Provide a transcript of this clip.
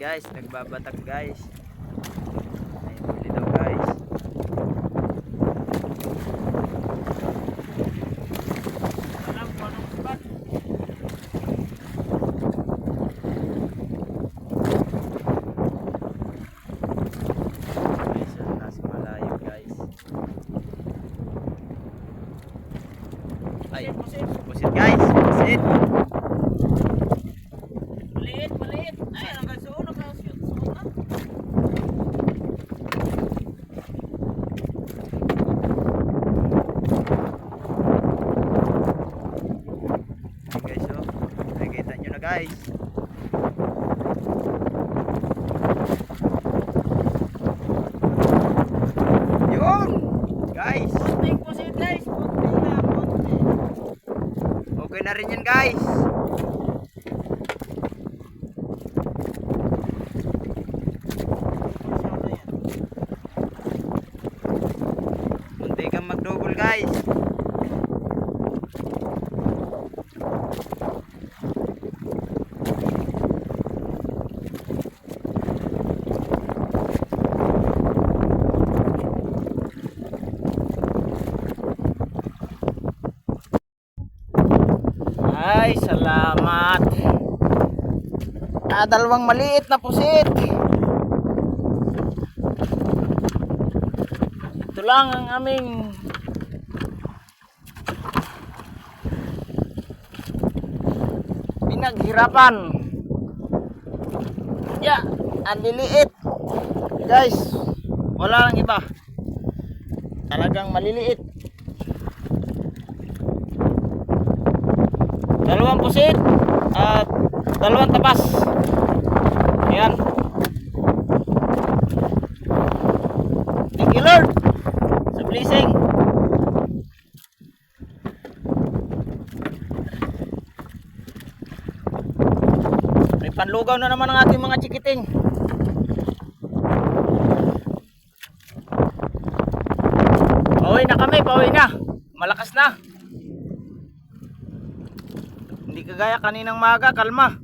guys, nagbabatak guys. May huli daw guys. Alam ko anong spot. Guys, nasa malayo guys. Ay, Pusit. pusit guys, pusit. Maliit, maliit. Ay, hanggang sa uno ka. Suot na. Ayan guys, oh. Nakikita nyo na guys. Yun! Guys! Kunting pusit guys. Kunti lang, kunti. Okay na rin yan guys. Masyado yan. Munti kang magdouble guys. Ay, salamat. Dalawang maliit na pusit. Ito lang ang aming pinaghirapan. Ang liliit. Guys, wala lang iba. Talagang maliliit. Dalawang pusit at dalawang tapas. Ayan. Thank you Lord sa blessing. May panlugaw na naman ang ating mga chikiting. Pauwi na kami, pauwi na. Malakas na. Hindi kagaya kaninang maga, kalma.